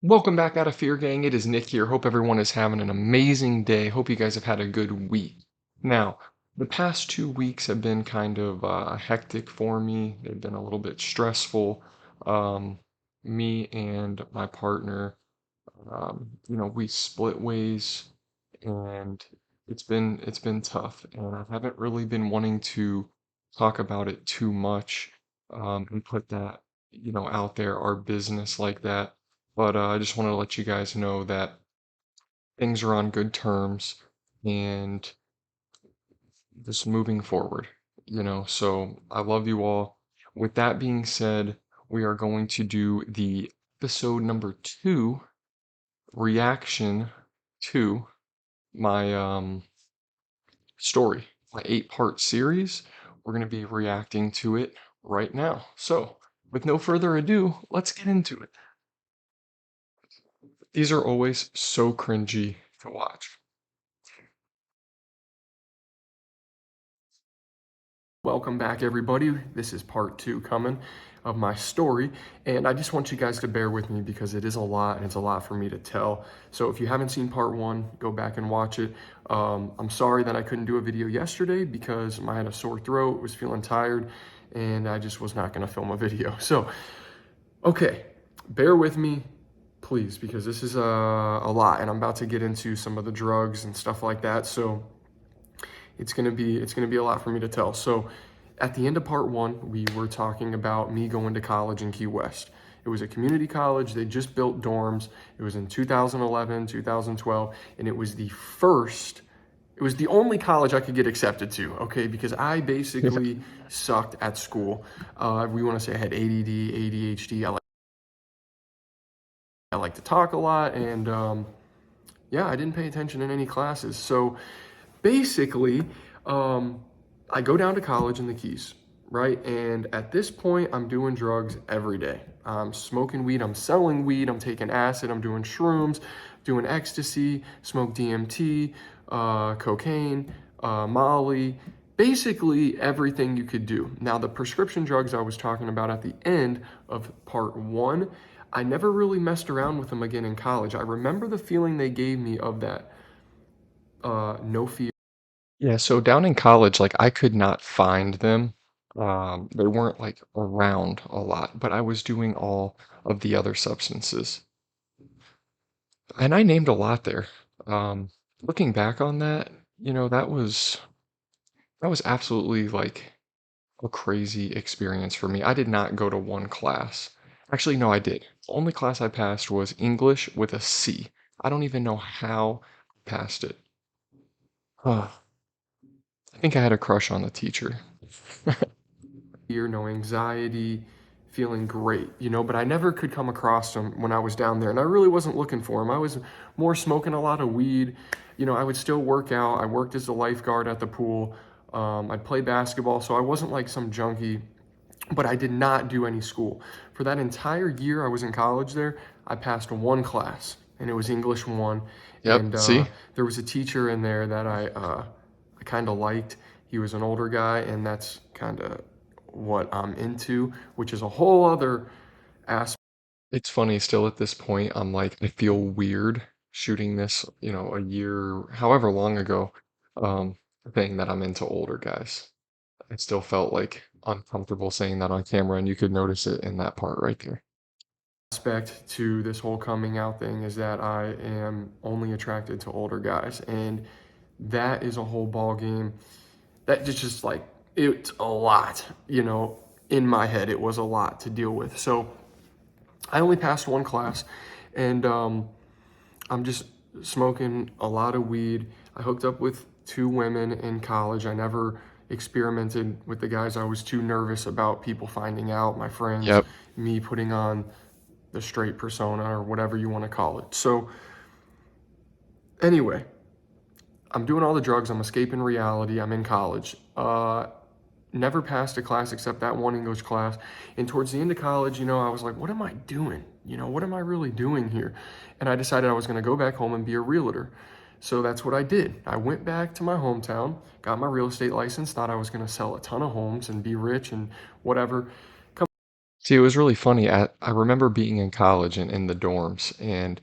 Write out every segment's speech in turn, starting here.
Welcome back out of Fear Gang. It is Nick here. Hope everyone is having an amazing day. Hope you guys have had a good week. Now, the past 2 weeks have been kind of hectic for me. They've been a little bit stressful. Um, Me and my partner, we split ways, and it's been tough. And I haven't really been wanting to talk about it too much, and put that, out there, our business like that. But I just want to let you guys know that things are on good terms and just moving forward, So I love you all. With that being said, we are going to do the episode number 2 reaction to my story, my 8-part series. We're going to be reacting to it right now. So, with no further ado, let's get into it. These are always so cringy to watch. Welcome back, everybody. This is part 2 coming of my story, and I just want you guys to bear with me because it is a lot, and it's a lot for me to tell. So if you haven't seen part 1, go back and watch it. I'm sorry that I couldn't do a video yesterday because I had a sore throat, was feeling tired, and I just was not going to film a video. So, okay, bear with me, please, because this is a lot, and I'm about to get into some of the drugs and stuff like that. So it's gonna be a lot for me to tell. So at the end of part 1, we were talking about me going to college in Key West. It was a community college. They just built dorms. It was in 2011, 2012, and it was the only college I could get accepted to, okay? Because I basically sucked at school. We want to say I had ADD, ADHD. I like to talk a lot, and yeah, I didn't pay attention in any classes. So basically, I go down to college in the Keys, right? And at this point, I'm doing drugs every day. I'm smoking weed, I'm selling weed, I'm taking acid, I'm doing shrooms, doing ecstasy, smoke DMT, cocaine, Molly, basically everything you could do. Now, the prescription drugs I was talking about at the end of part 1, I never really messed around with them again in college. I remember the feeling they gave me of that no fear. Yeah, so down in college, like, I could not find them. They weren't, like, around a lot, but I was doing all of the other substances. And I named a lot there. Looking back on that, that was absolutely, like, a crazy experience for me. I did not go to one class. Actually, no, I did. The only class I passed was English with a C. I don't even know how I passed it. I think I had a crush on the teacher. Fear, no anxiety, feeling great, but I never could come across them when I was down there. And I really wasn't looking for them. I was more smoking a lot of weed. I would still work out. I worked as a lifeguard at the pool. I'd play basketball. So I wasn't like some junkie, but I did not do any school. For that entire year I was in college there, I passed one class, and it was English 1. Yep, and see? There was a teacher in there that I kind of liked. He was an older guy, and that's kind of what I'm into, which is a whole other aspect. It's funny, still at this point, I'm like, I feel weird shooting this, a year, however long ago, um, saying that I'm into older guys. I still felt like uncomfortable saying that on camera, and you could notice it in that part right there. Aspect to this whole coming out thing is that I am only attracted to older guys, and that is a whole ball game. That just like, it's a lot, in my head. It was a lot to deal with. So I only passed one class, and I'm just smoking a lot of weed. I hooked up with 2 women in college. I never experimented with the guys. I was too nervous about people finding out, my friends, Yep. me putting on the straight persona or whatever you want to call it. So anyway, I'm doing all the drugs. I'm escaping reality. I'm in college. Never passed a class except that one English class. And towards the end of college, I was like, what am I doing? What am I really doing here? And I decided I was going to go back home and be a realtor. So that's what I did. I went back to my hometown, got my real estate license, thought I was going to sell a ton of homes and be rich and whatever. See, it was really funny. I remember being in college and in the dorms, and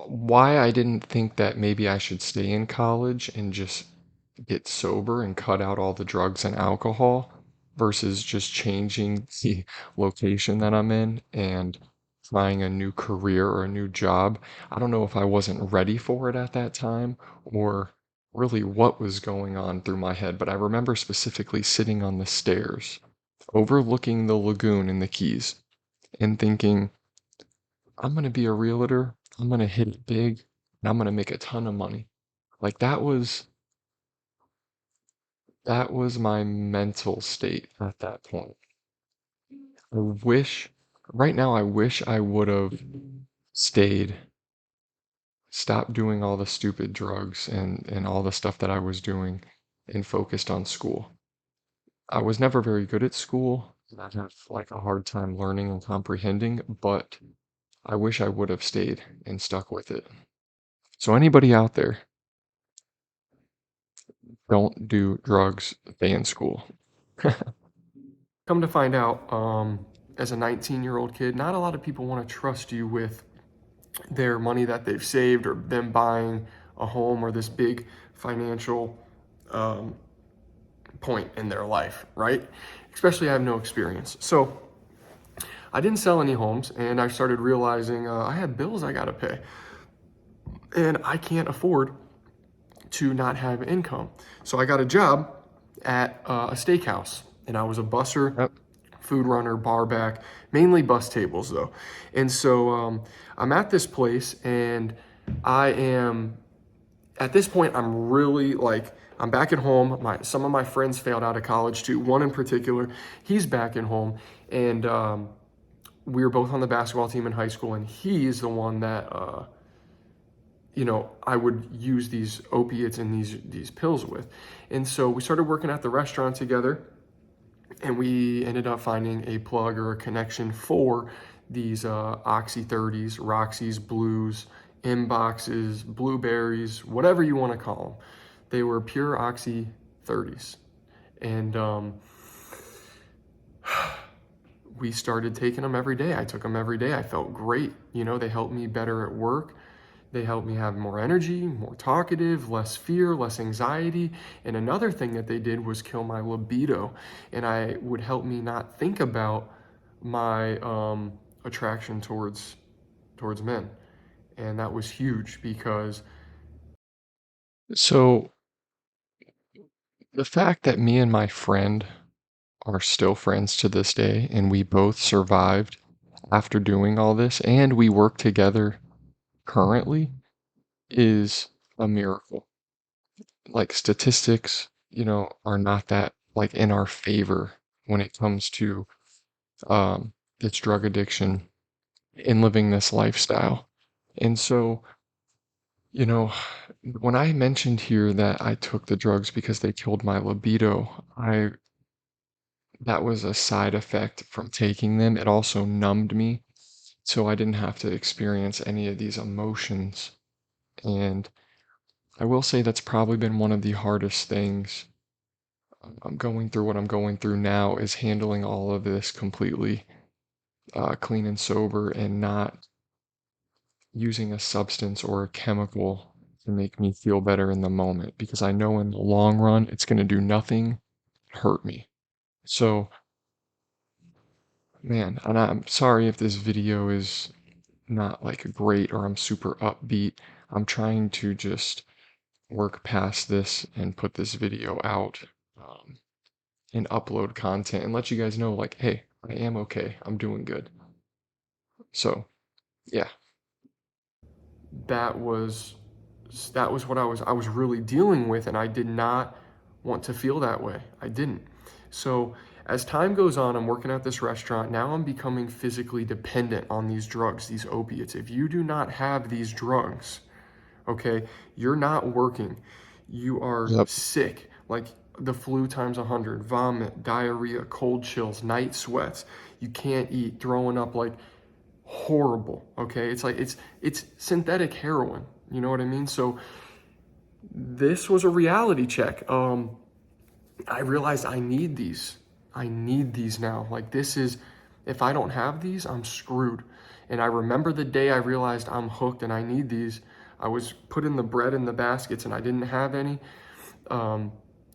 why I didn't think that maybe I should stay in college and just get sober and cut out all the drugs and alcohol versus just changing the location that I'm in and trying a new career or a new job. I don't know if I wasn't ready for it at that time or really what was going on through my head, but I remember specifically sitting on the stairs overlooking the lagoon in the Keys and thinking, I'm gonna be a realtor, I'm gonna hit it big, and I'm gonna make a ton of money. Like that was my mental state at that point. I wish right now I wish I would have stayed, stopped doing all the stupid drugs and all the stuff that I was doing and focused on school. I was never very good at school. I have like a hard time learning and comprehending, but I wish I would have stayed and stuck with it. So anybody out there, don't do drugs, stay in school. Come to find out, as a 19-year-old kid, not a lot of people want to trust you with their money that they've saved or them buying a home or this big financial um, point in their life, right? Especially I have no experience. So I didn't sell any homes and I started realizing I had bills I got to pay and I can't afford to not have income. So I got a job at a steakhouse and I was a busser, Yep. food runner, bar back, mainly bus tables though. And so I'm at this place and I am, at this point, I'm really like, I'm back at home. Some of my friends failed out of college too. One in particular, he's back at home. And we were both on the basketball team in high school. And he's the one that, I would use these opiates and these pills with. And so we started working at the restaurant together and we ended up finding a plug or a connection for these Oxy 30s, Roxy's, Blues, inboxes, blueberries, whatever you want to call them. They were pure Oxy 30s. And we started taking them every day. I took them every day. I felt great. They helped me better at work. They helped me have more energy, more talkative, less fear, less anxiety. And another thing that they did was kill my libido. And I would help me not think about my attraction towards men. And that was huge because so the fact that me and my friend are still friends to this day and we both survived after doing all this and we work together currently is a miracle. Like statistics, are not that like in our favor when it comes to this drug addiction and living this lifestyle. And so, you know, when I mentioned here that I took the drugs because they killed my libido, I that was a side effect from taking them. It also numbed me, so I didn't have to experience any of these emotions. And I will say that's probably been one of the hardest things I'm going through what I'm going through now is handling all of this completely clean and sober and not using a substance or a chemical to make me feel better in the moment because I know in the long run it's going to do nothing but hurt me. So, man, and I'm sorry if this video is not like great or I'm super upbeat. I'm trying to just work past this and put this video out. And upload content and let you guys know like, hey, I am okay. I'm doing good. So, yeah. That was that was what I was really dealing with and I did not want to feel that way. I didn't. So, as time goes on, I'm working at this restaurant. Now I'm becoming physically dependent on these drugs, these opiates. If you do not have these drugs, okay, you're not working. You are Yep. sick, like the flu times 100, vomit, diarrhea, cold chills, night sweats. You can't eat, throwing up like horrible, okay? It's like it's synthetic heroin. You know what I mean? So this was a reality check. I realized I need these. I need these now. Like, this is, if I don't have these, I'm screwed. And I remember the day I realized I'm hooked and I need these. I was putting the bread in the baskets and I didn't have any. Um,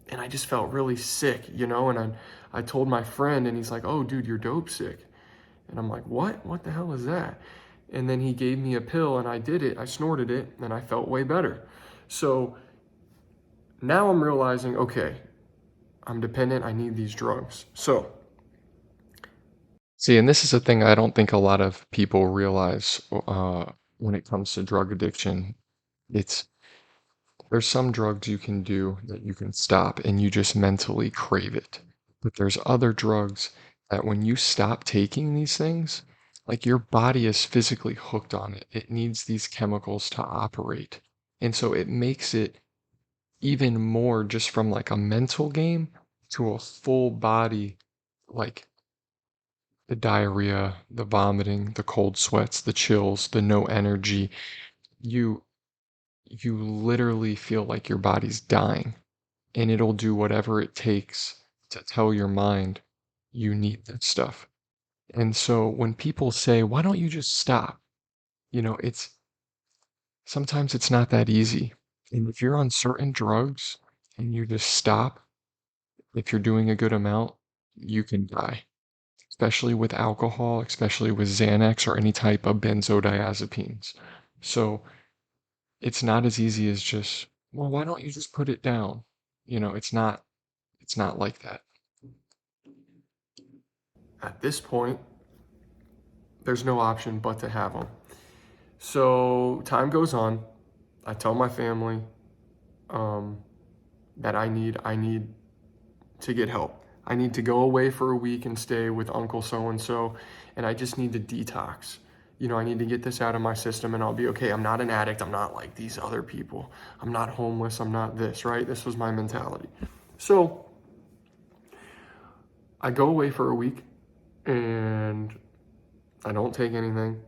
and I just felt really sick, you know? And I told my friend, and he's like, "Oh, dude, you're dope sick." And I'm like, "What? What the hell is that?" And then he gave me a pill and I did it. I snorted it and I felt way better. So now I'm realizing, okay, I'm dependent. I need these drugs. So See, and this is a thing I don't think a lot of people realize when it comes to drug addiction. It's there's some drugs you can do that you can stop and you just mentally crave it. But there's other drugs that when you stop taking these things, like your body is physically hooked on it. It needs these chemicals to operate. And so it makes it even more just from like a mental game to a full body, like the diarrhea, the vomiting, the cold sweats, the chills, the no energy. You you literally feel like your body's dying, and it'll do whatever it takes to tell your mind you need that stuff. And so when people say, "Why don't you just stop?" It's sometimes it's not that easy. And if you're on certain drugs and you just stop, if you're doing a good amount, you can die. Especially with alcohol, especially with Xanax or any type of benzodiazepines. So it's not as easy as just, well, why don't you just put it down? It's not like that. at this point, there's no option but to have them. So time goes on. I tell my family um, that I need to get help. I need to go away for a week and stay with Uncle so and so, and I just need to detox. I need to get this out of my system and I'll be okay. I'm not an addict. I'm not like these other people. I'm not homeless. I'm not this, right? This was my mentality. So I go away for a week and I don't take anything.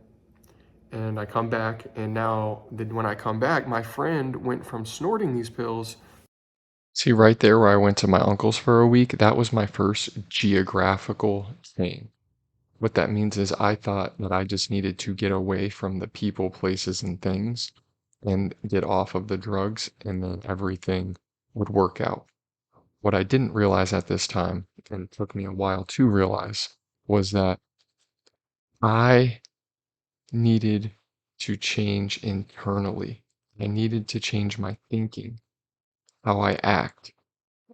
And I come back, and now when I come back, my friend went from snorting these pills. See, right there where I went to my uncle's for a week, that was my first geographical thing. What that means is I thought that I just needed to get away from the people, places, and things and get off of the drugs, and then everything would work out. What I didn't realize at this time, and it took me a while to realize, was that I needed to change internally. I needed to change my thinking, how I act,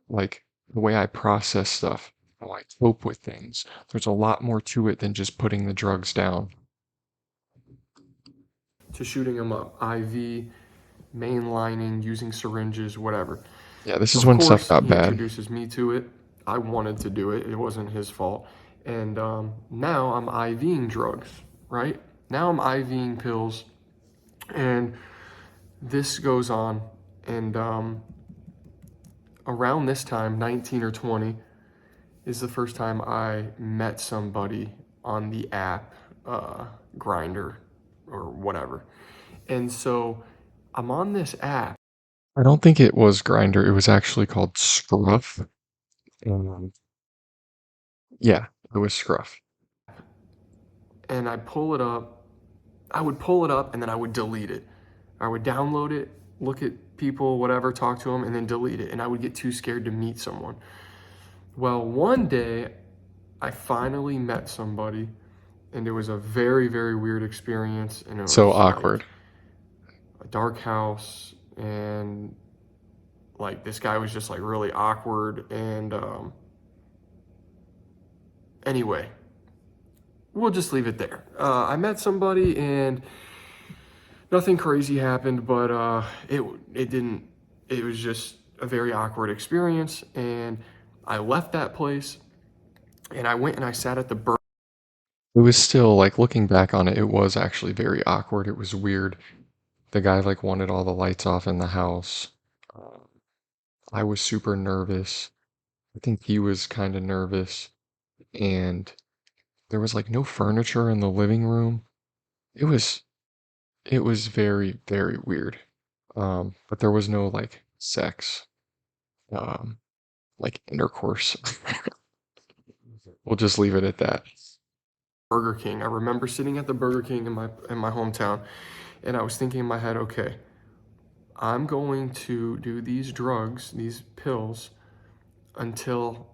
like the way I process stuff, how I cope with things. There's a lot more to it than just putting the drugs down. To shooting them up, IV, mainlining, using syringes, whatever. Yeah, this is Of when stuff course, got he bad. introduces me to it. I wanted to do it, it wasn't his fault. And now I'm IVing drugs, right? Now I'm IVing pills, and this goes on. And around this time, 19 or 20, is the first time I met somebody on the app, Grinder or whatever. And so I'm on this app I don't think it was Grinder. It was actually called Scruff. And yeah, it was Scruff. and I pull it up. I would pull it up and then I would delete it. I would download it, look at people, whatever, talk to them, and then delete it. And I would get too scared to meet someone. Well, one day I finally met somebody, and it was a very, very weird experience. And it So was like awkward. a dark house, and like this guy was just like really awkward. And anyway, we'll just leave it there. I met somebody, and nothing crazy happened, but it didn't. It was just a very awkward experience, and I left that place, and I went and I sat at the It was still like looking back on it, it was actually very awkward. It was weird. The guy like wanted all the lights off in the house. Uh, I was super nervous. I think he was kind of nervous, and there was like no furniture in the living room. It was it was very, very weird. But there was no like sex, um, like intercourse. We'll just leave it at that. Burger King. I remember sitting at the Burger King in my hometown, and I was thinking in my head, okay, I'm going to do these drugs, these pills, until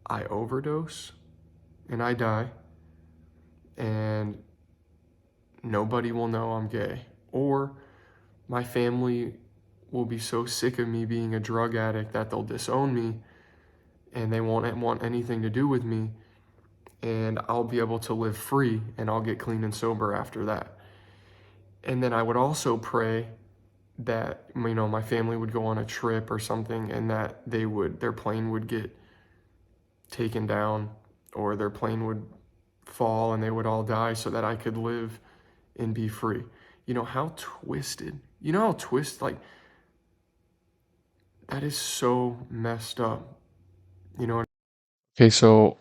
I overdose and I die, and nobody will know I'm gay. Or my family will be so sick of me being a drug addict that they'll disown me and they won't want anything to do with me, and I'll be able to live free and I'll get clean and sober after that. And then I would also pray that, you know, my family would go on a trip or something and that their plane would get taken down or their plane would fall and they would all die so that I could live and be free. You know how twisted, you know how like that is so messed up. You know, Okay, so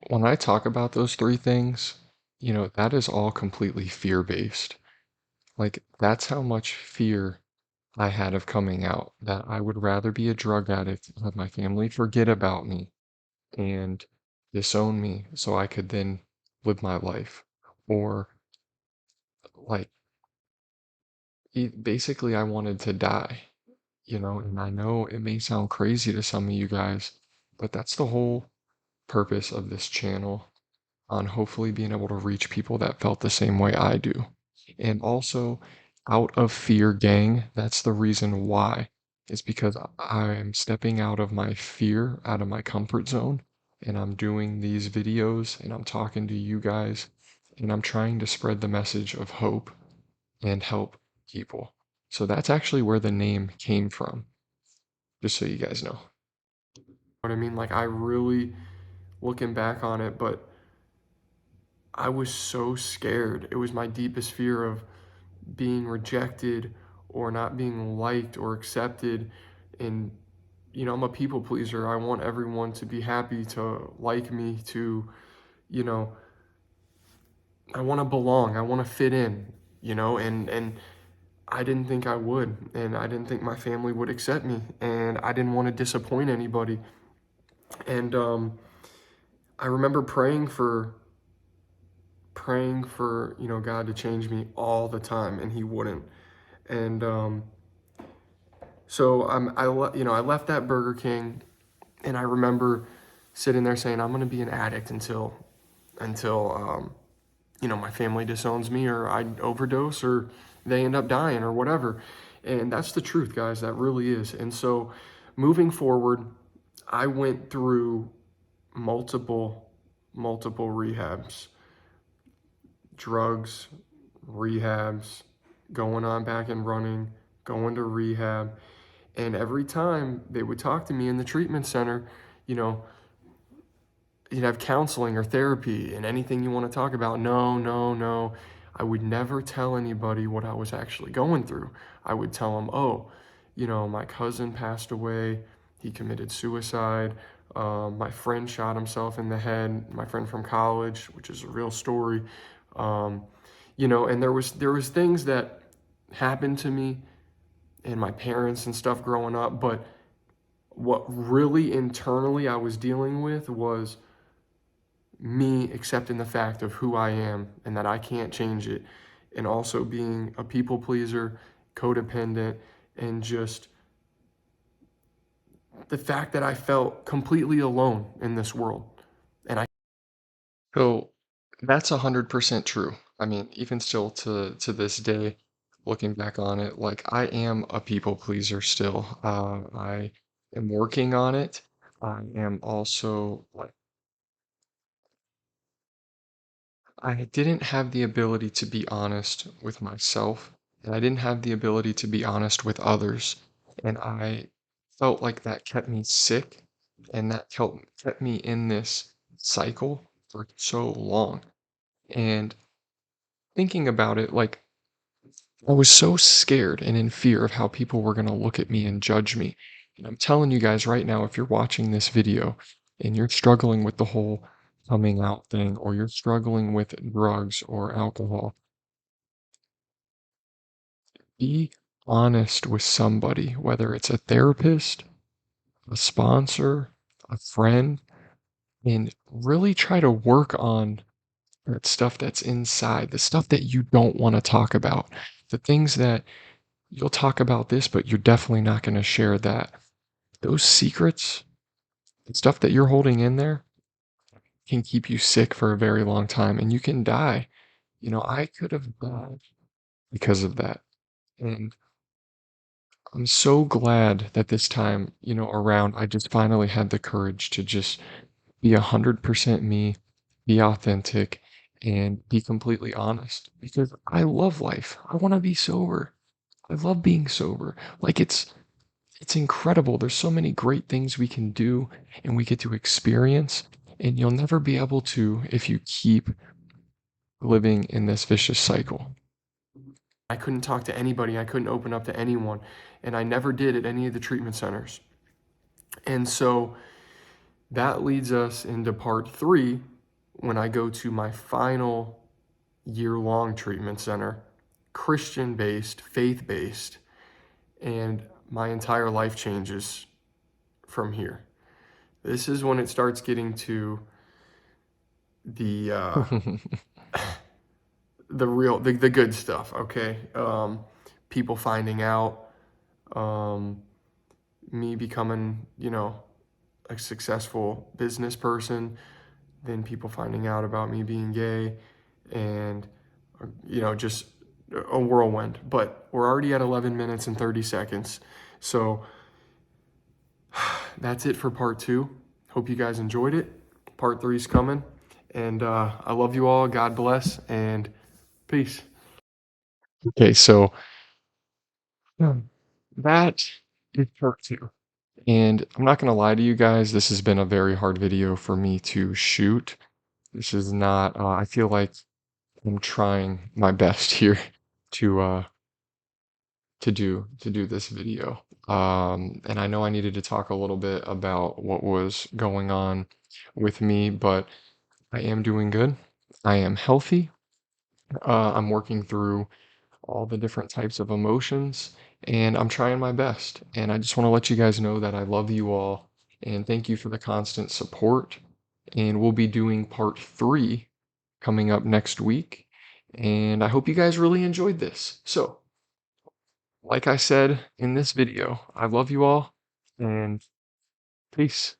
when I talk about those three things, that is all completely fear-based. Like, that's how much fear I had of coming out, that I would rather be a drug addict, have my family forget about me and disown me so I could then live my life. Or, like, basically, I wanted to die, and I know it may sound crazy to some of you guys, but that's the whole purpose of this channel on hopefully being able to reach people that felt the same way I do. And also, out of fear, gang, that's the reason why. Is because I'm stepping out of my fear, out of my comfort zone, and I'm doing these videos and I'm talking to you guys and I'm trying to spread the message of hope and help people. So that's actually where the name came from, just so you guys know. what I mean? Like I really looking back on it, but I was so scared. It was my deepest fear of being rejected or not being liked or accepted. And, you know, I'm a people pleaser. I want everyone to be happy, to like me, to, you know, I want to belong. I want to fit in, you know, and I didn't think I would. And I didn't think my family would accept me. And I didn't want to disappoint anybody. And I remember you know, God to change me all the time, and He wouldn't. And so you know, I left that Burger King, and I remember sitting there saying, I'm gonna be an addict until you know, my family disowns me, or I overdose, or they end up dying, or whatever. And that's the truth, guys. That really is. And so, moving forward, I went through multiple, multiple rehabs, drugs, rehabs, going on back and running, going to rehab. And every time they would talk to me in the treatment center, you know, you'd have counseling or therapy and anything you want to talk about. No, no, no. I would never tell anybody what I was actually going through. I would tell them, oh, you know, my cousin passed away. He committed suicide. My friend shot himself in the head. My friend from college, which is a real story. Um, you know, and there was things that happened to me and my parents and stuff growing up, but what really internally I was dealing with was me accepting the fact of who I am and that I can't change it, and also being a people pleaser, codependent, and just the fact that I felt completely alone in this world. And I So that's 100% true. I mean, even still to this day, looking back on it, like I am a people pleaser still. I am working on it. I am also like I didn't have the ability to be honest with myself, and I didn't have the ability to be honest with others. And I felt like that kept me sick, and that kept me in this cycle for so long. And thinking about it, like I was so scared and in fear of how people were going to look at me and judge me. And I'm telling you guys right now, if you're watching this video and you're struggling with the whole coming out thing, or you're struggling with drugs or alcohol, be honest with somebody, whether it's a therapist, a sponsor, a friend. and really try to work on that stuff that's inside, the stuff that you don't want to talk about, the things that you'll talk about this, but you're definitely not going to share that. Those secrets, the stuff that you're holding in there can keep you sick for a very long time and you can die. I could have died because of that. And I'm so glad that this time, around, I just finally had the courage to just be 100% me, be authentic, and be completely honest because I love life. I want to be sober. I love being sober. Like it's incredible. There's so many great things we can do and we get to experience, and you'll never be able to if you keep living in this vicious cycle. I couldn't talk to anybody. I couldn't open up to anyone. And I never did at any of the treatment centers. And so that leads us into part three when I go to my final year-long treatment center, Christian-based, faith-based, and my entire life changes from here. This is when it starts getting to the the good stuff, okay? People finding out, um, me becoming, a successful business person, then people finding out about me being gay, and just a whirlwind. But we're already at 11 minutes and 30 seconds. So that's it for part two. Hope you guys enjoyed it. Part three's coming. And I love you all. God bless and peace. Okay, so um, that is part two. And I'm not going to lie to you guys, this has been a very hard video for me to shoot. This is not, I feel like I'm trying my best here to to do this video. And I know I needed to talk a little bit about what was going on with me, but I am doing good. I am healthy. I'm working through all the different types of emotions, and I'm trying my best. And I just want to let you guys know that I love you all, and thank you for the constant support. And we'll be doing part three coming up next week. And I hope you guys really enjoyed this. So, like I said in this video, I love you all, and peace.